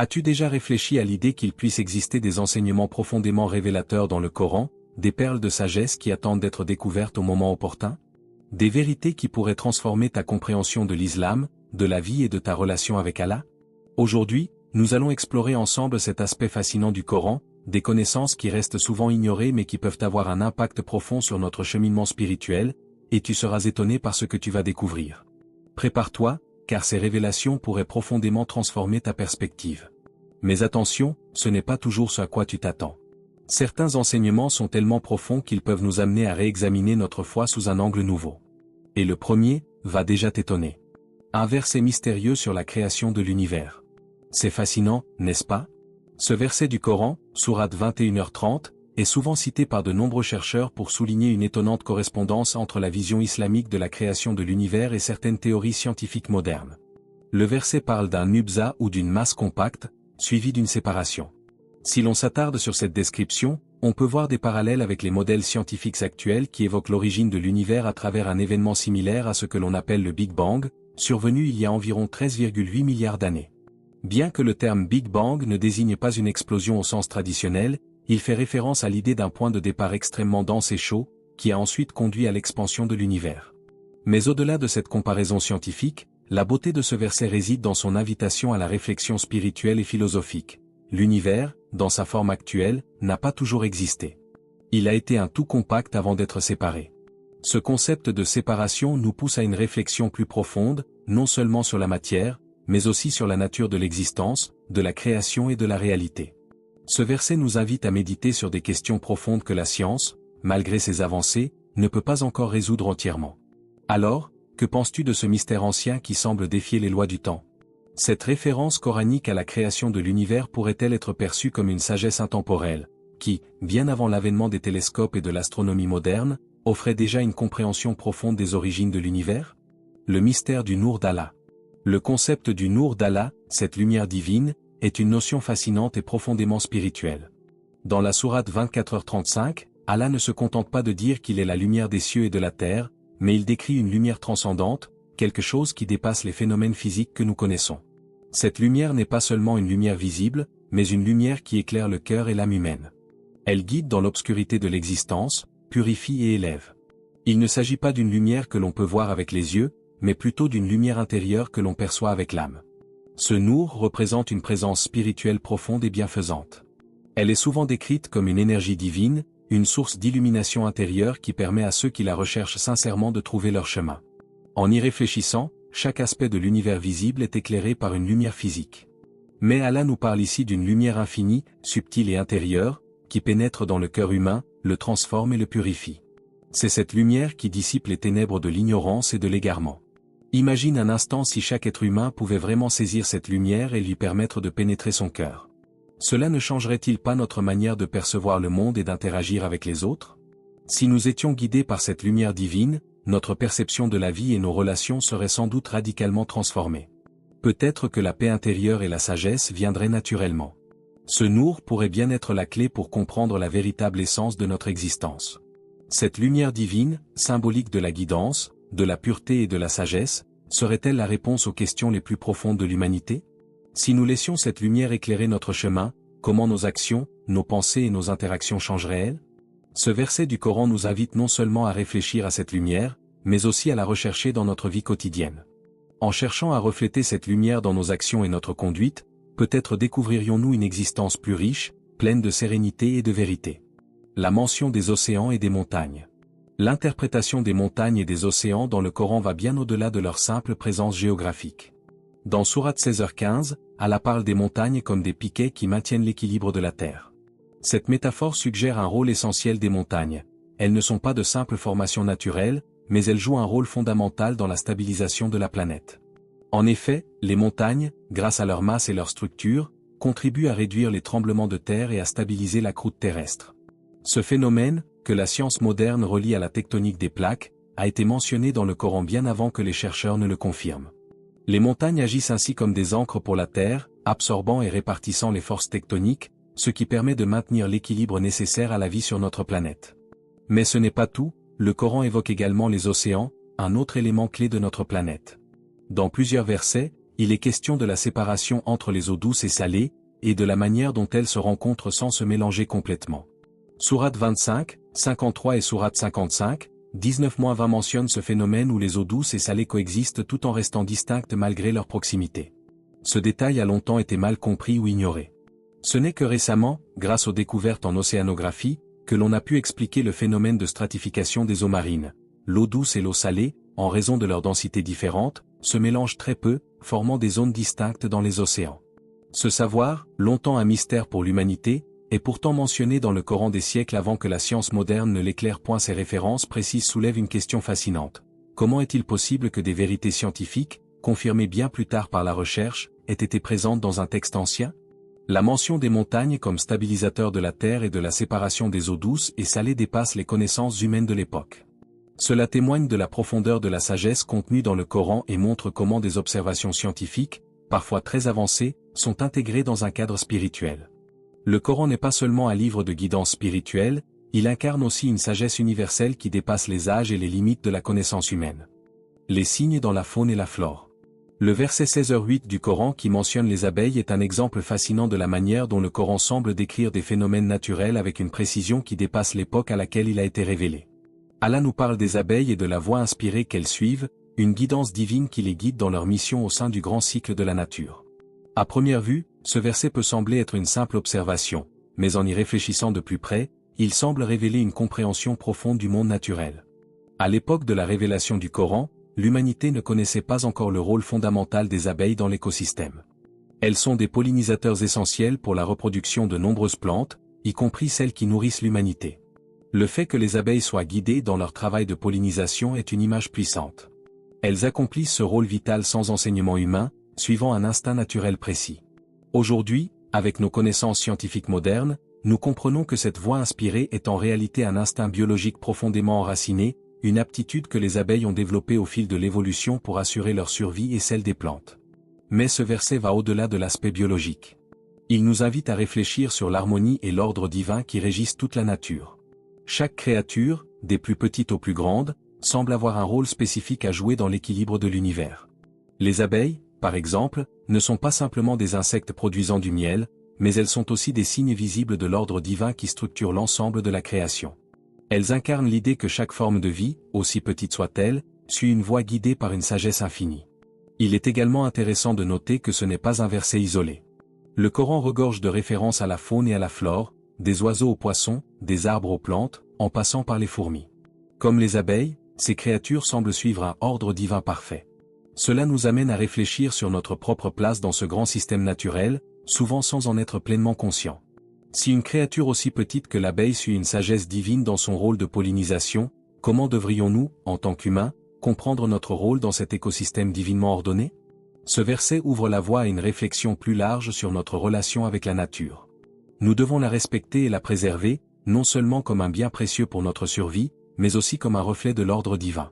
As-tu déjà réfléchi à l'idée qu'il puisse exister des enseignements profondément révélateurs dans le Coran, des perles de sagesse qui attendent d'être découvertes au moment opportun? Des vérités qui pourraient transformer ta compréhension de l'islam, de la vie et de ta relation avec Allah? Aujourd'hui, nous allons explorer ensemble cet aspect fascinant du Coran, des connaissances qui restent souvent ignorées mais qui peuvent avoir un impact profond sur notre cheminement spirituel, et tu seras étonné par ce que tu vas découvrir. Prépare-toi, car ces révélations pourraient profondément transformer ta perspective. Mais attention, ce n'est pas toujours ce à quoi tu t'attends. Certains enseignements sont tellement profonds qu'ils peuvent nous amener à réexaminer notre foi sous un angle nouveau. Et le premier va déjà t'étonner. Un verset mystérieux sur la création de l'univers. C'est fascinant, n'est-ce pas? Ce verset du Coran, sourate 21h30, est souvent cité par de nombreux chercheurs pour souligner une étonnante correspondance entre la vision islamique de la création de l'univers et certaines théories scientifiques modernes. Le verset parle d'un nubza ou d'une masse compacte, suivie d'une séparation. Si l'on s'attarde sur cette description, on peut voir des parallèles avec les modèles scientifiques actuels qui évoquent l'origine de l'univers à travers un événement similaire à ce que l'on appelle le Big Bang, survenu il y a environ 13,8 milliards d'années. Bien que le terme Big Bang ne désigne pas une explosion au sens traditionnel, il fait référence à l'idée d'un point de départ extrêmement dense et chaud, qui a ensuite conduit à l'expansion de l'univers. Mais au-delà de cette comparaison scientifique, la beauté de ce verset réside dans son invitation à la réflexion spirituelle et philosophique. L'univers, dans sa forme actuelle, n'a pas toujours existé. Il a été un tout compact avant d'être séparé. Ce concept de séparation nous pousse à une réflexion plus profonde, non seulement sur la matière, mais aussi sur la nature de l'existence, de la création et de la réalité. Ce verset nous invite à méditer sur des questions profondes que la science, malgré ses avancées, ne peut pas encore résoudre entièrement. Alors, que penses-tu de ce mystère ancien qui semble défier les lois du temps? Cette référence coranique à la création de l'univers pourrait-elle être perçue comme une sagesse intemporelle, qui, bien avant l'avènement des télescopes et de l'astronomie moderne, offrait déjà une compréhension profonde des origines de l'univers? Le mystère du Nour d'Allah. Le concept du Nour d'Allah, cette lumière divine, est une notion fascinante et profondément spirituelle. Dans la sourate 24h35, Allah ne se contente pas de dire qu'il est la lumière des cieux et de la terre, mais il décrit une lumière transcendante, quelque chose qui dépasse les phénomènes physiques que nous connaissons. Cette lumière n'est pas seulement une lumière visible, mais une lumière qui éclaire le cœur et l'âme humaine. Elle guide dans l'obscurité de l'existence, purifie et élève. Il ne s'agit pas d'une lumière que l'on peut voir avec les yeux, mais plutôt d'une lumière intérieure que l'on perçoit avec l'âme. Ce Nour représente une présence spirituelle profonde et bienfaisante. Elle est souvent décrite comme une énergie divine, une source d'illumination intérieure qui permet à ceux qui la recherchent sincèrement de trouver leur chemin. En y réfléchissant, chaque aspect de l'univers visible est éclairé par une lumière physique. Mais Allah nous parle ici d'une lumière infinie, subtile et intérieure, qui pénètre dans le cœur humain, le transforme et le purifie. C'est cette lumière qui dissipe les ténèbres de l'ignorance et de l'égarement. Imagine un instant si chaque être humain pouvait vraiment saisir cette lumière et lui permettre de pénétrer son cœur. Cela ne changerait-il pas notre manière de percevoir le monde et d'interagir avec les autres? Si nous étions guidés par cette lumière divine, notre perception de la vie et nos relations seraient sans doute radicalement transformées. Peut-être que la paix intérieure et la sagesse viendraient naturellement. Ce Nour pourrait bien être la clé pour comprendre la véritable essence de notre existence. Cette lumière divine, symbolique de la guidance, de la pureté et de la sagesse, serait-elle la réponse aux questions les plus profondes de l'humanité? Si nous laissions cette lumière éclairer notre chemin, comment nos actions, nos pensées et nos interactions changeraient-elles? Ce verset du Coran nous invite non seulement à réfléchir à cette lumière, mais aussi à la rechercher dans notre vie quotidienne. En cherchant à refléter cette lumière dans nos actions et notre conduite, peut-être découvririons-nous une existence plus riche, pleine de sérénité et de vérité. La mention des océans et des montagnes. L'interprétation des montagnes et des océans dans le Coran va bien au-delà de leur simple présence géographique. Dans sourate 16h15, Allah parle des montagnes comme des piquets qui maintiennent l'équilibre de la terre. Cette métaphore suggère un rôle essentiel des montagnes. Elles ne sont pas de simples formations naturelles, mais elles jouent un rôle fondamental dans la stabilisation de la planète. En effet, les montagnes, grâce à leur masse et leur structure, contribuent à réduire les tremblements de terre et à stabiliser la croûte terrestre. Ce phénomène, que la science moderne relie à la tectonique des plaques, a été mentionné dans le Coran bien avant que les chercheurs ne le confirment. Les montagnes agissent ainsi comme des ancres pour la Terre, absorbant et répartissant les forces tectoniques, ce qui permet de maintenir l'équilibre nécessaire à la vie sur notre planète. Mais ce n'est pas tout, le Coran évoque également les océans, un autre élément clé de notre planète. Dans plusieurs versets, il est question de la séparation entre les eaux douces et salées, et de la manière dont elles se rencontrent sans se mélanger complètement. Sourate 25, 53 et Sourate 55, 19-20 mentionnent ce phénomène où les eaux douces et salées coexistent tout en restant distinctes malgré leur proximité. Ce détail a longtemps été mal compris ou ignoré. Ce n'est que récemment, grâce aux découvertes en océanographie, que l'on a pu expliquer le phénomène de stratification des eaux marines. L'eau douce et l'eau salée, en raison de leur densité différente, se mélangent très peu, formant des zones distinctes dans les océans. Ce savoir, longtemps un mystère pour l'humanité, est pourtant mentionné dans le Coran des siècles avant que la science moderne ne l'éclaire point. Ces références précises soulèvent une question fascinante. Comment est-il possible que des vérités scientifiques, confirmées bien plus tard par la recherche, aient été présentes dans un texte ancien? La mention des montagnes comme stabilisateur de la terre et de la séparation des eaux douces et salées dépasse les connaissances humaines de l'époque. Cela témoigne de la profondeur de la sagesse contenue dans le Coran et montre comment des observations scientifiques, parfois très avancées, sont intégrées dans un cadre spirituel. Le Coran n'est pas seulement un livre de guidance spirituelle, il incarne aussi une sagesse universelle qui dépasse les âges et les limites de la connaissance humaine. Les signes dans la faune et la flore. Le verset 16h8 du Coran qui mentionne les abeilles est un exemple fascinant de la manière dont le Coran semble décrire des phénomènes naturels avec une précision qui dépasse l'époque à laquelle il a été révélé. Allah nous parle des abeilles et de la voie inspirée qu'elles suivent, une guidance divine qui les guide dans leur mission au sein du grand cycle de la nature. À première vue, ce verset peut sembler être une simple observation, mais en y réfléchissant de plus près, il semble révéler une compréhension profonde du monde naturel. À l'époque de la révélation du Coran, l'humanité ne connaissait pas encore le rôle fondamental des abeilles dans l'écosystème. Elles sont des pollinisateurs essentiels pour la reproduction de nombreuses plantes, y compris celles qui nourrissent l'humanité. Le fait que les abeilles soient guidées dans leur travail de pollinisation est une image puissante. Elles accomplissent ce rôle vital sans enseignement humain, suivant un instinct naturel précis. Aujourd'hui, avec nos connaissances scientifiques modernes, nous comprenons que cette voie inspirée est en réalité un instinct biologique profondément enraciné, une aptitude que les abeilles ont développée au fil de l'évolution pour assurer leur survie et celle des plantes. Mais ce verset va au-delà de l'aspect biologique. Il nous invite à réfléchir sur l'harmonie et l'ordre divin qui régissent toute la nature. Chaque créature, des plus petites aux plus grandes, semble avoir un rôle spécifique à jouer dans l'équilibre de l'univers. Les abeilles, par exemple, ne sont pas simplement des insectes produisant du miel, mais elles sont aussi des signes visibles de l'ordre divin qui structure l'ensemble de la création. Elles incarnent l'idée que chaque forme de vie, aussi petite soit-elle, suit une voie guidée par une sagesse infinie. Il est également intéressant de noter que ce n'est pas un verset isolé. Le Coran regorge de références à la faune et à la flore, des oiseaux aux poissons, des arbres aux plantes, en passant par les fourmis. Comme les abeilles, ces créatures semblent suivre un ordre divin parfait. Cela nous amène à réfléchir sur notre propre place dans ce grand système naturel, souvent sans en être pleinement conscient. Si une créature aussi petite que l'abeille suit une sagesse divine dans son rôle de pollinisation, comment devrions-nous, en tant qu'humains, comprendre notre rôle dans cet écosystème divinement ordonné? Ce verset ouvre la voie à une réflexion plus large sur notre relation avec la nature. Nous devons la respecter et la préserver, non seulement comme un bien précieux pour notre survie, mais aussi comme un reflet de l'ordre divin.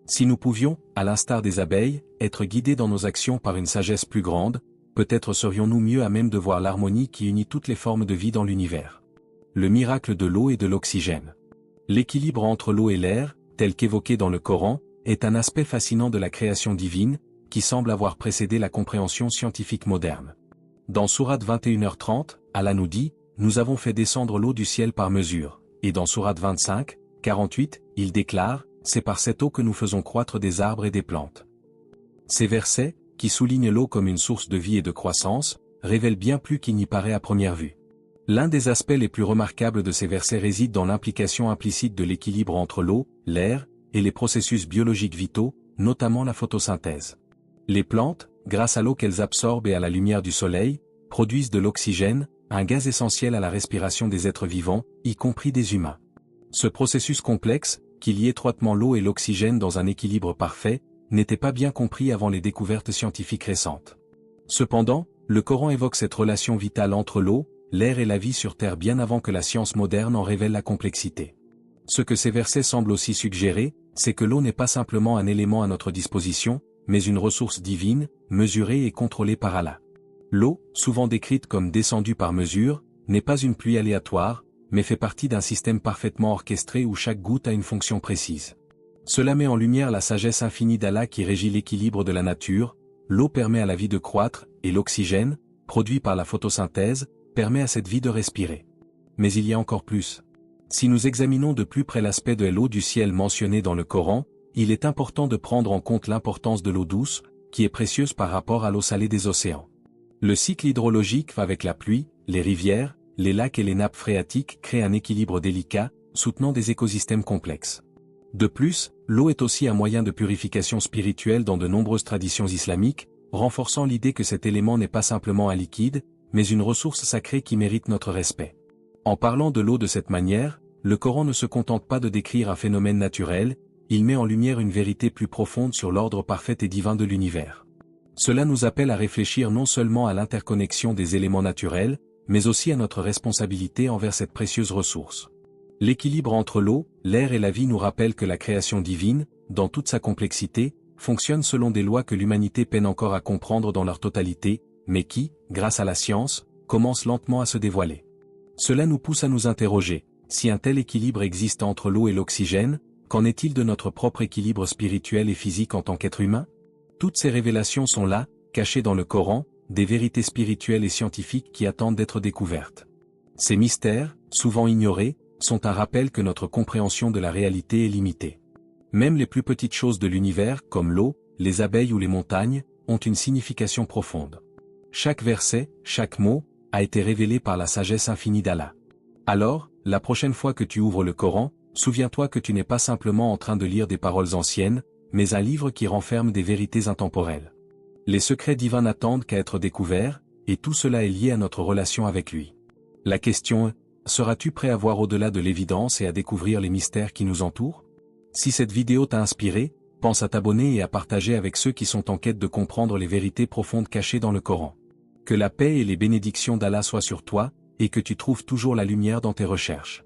Si nous pouvions, à l'instar des abeilles, être guidés dans nos actions par une sagesse plus grande, peut-être serions-nous mieux à même de voir l'harmonie qui unit toutes les formes de vie dans l'univers. Le miracle de l'eau et de l'oxygène. L'équilibre entre l'eau et l'air, tel qu'évoqué dans le Coran, est un aspect fascinant de la création divine, qui semble avoir précédé la compréhension scientifique moderne. Dans Sourate 21h30, Allah nous dit « Nous avons fait descendre l'eau du ciel par mesure », et dans Sourate 25, 48, il déclare « C'est par cette eau que nous faisons croître des arbres et des plantes ». Ces versets, qui soulignent l'eau comme une source de vie et de croissance, révèlent bien plus qu'il n'y paraît à première vue. L'un des aspects les plus remarquables de ces versets réside dans l'implication implicite de l'équilibre entre l'eau, l'air, et les processus biologiques vitaux, notamment la photosynthèse. Les plantes, grâce à l'eau qu'elles absorbent et à la lumière du soleil, produisent de l'oxygène, un gaz essentiel à la respiration des êtres vivants, y compris des humains. Ce processus complexe, qui lie étroitement l'eau et l'oxygène dans un équilibre parfait, n'était pas bien compris avant les découvertes scientifiques récentes. Cependant, le Coran évoque cette relation vitale entre l'eau, l'air et la vie sur Terre bien avant que la science moderne en révèle la complexité. Ce que ces versets semblent aussi suggérer, c'est que l'eau n'est pas simplement un élément à notre disposition, mais une ressource divine, mesurée et contrôlée par Allah. L'eau, souvent décrite comme descendue par mesure, n'est pas une pluie aléatoire, mais fait partie d'un système parfaitement orchestré où chaque goutte a une fonction précise. Cela met en lumière la sagesse infinie d'Allah qui régit l'équilibre de la nature, l'eau permet à la vie de croître, et l'oxygène, produit par la photosynthèse, permet à cette vie de respirer. Mais il y a encore plus. Si nous examinons de plus près l'aspect de l'eau du ciel mentionné dans le Coran, il est important de prendre en compte l'importance de l'eau douce, qui est précieuse par rapport à l'eau salée des océans. Le cycle hydrologique avec la pluie, les rivières, les lacs et les nappes phréatiques créent un équilibre délicat, soutenant des écosystèmes complexes. De plus, l'eau est aussi un moyen de purification spirituelle dans de nombreuses traditions islamiques, renforçant l'idée que cet élément n'est pas simplement un liquide, mais une ressource sacrée qui mérite notre respect. En parlant de l'eau de cette manière, le Coran ne se contente pas de décrire un phénomène naturel, il met en lumière une vérité plus profonde sur l'ordre parfait et divin de l'univers. Cela nous appelle à réfléchir non seulement à l'interconnexion des éléments naturels, mais aussi à notre responsabilité envers cette précieuse ressource. L'équilibre entre l'eau, l'air et la vie nous rappelle que la création divine, dans toute sa complexité, fonctionne selon des lois que l'humanité peine encore à comprendre dans leur totalité, mais qui, grâce à la science, commencent lentement à se dévoiler. Cela nous pousse à nous interroger, si un tel équilibre existe entre l'eau et l'oxygène, qu'en est-il de notre propre équilibre spirituel et physique en tant qu'être humain? Toutes ces révélations sont là, cachées dans le Coran, des vérités spirituelles et scientifiques qui attendent d'être découvertes. Ces mystères, souvent ignorés, sont un rappel que notre compréhension de la réalité est limitée. Même les plus petites choses de l'univers, comme l'eau, les abeilles ou les montagnes, ont une signification profonde. Chaque verset, chaque mot, a été révélé par la sagesse infinie d'Allah. Alors, la prochaine fois que tu ouvres le Coran, souviens-toi que tu n'es pas simplement en train de lire des paroles anciennes, mais un livre qui renferme des vérités intemporelles. Les secrets divins n'attendent qu'à être découverts, et tout cela est lié à notre relation avec lui. La question est, seras-tu prêt à voir au-delà de l'évidence et à découvrir les mystères qui nous entourent? Si cette vidéo t'a inspiré, pense à t'abonner et à partager avec ceux qui sont en quête de comprendre les vérités profondes cachées dans le Coran. Que la paix et les bénédictions d'Allah soient sur toi, et que tu trouves toujours la lumière dans tes recherches.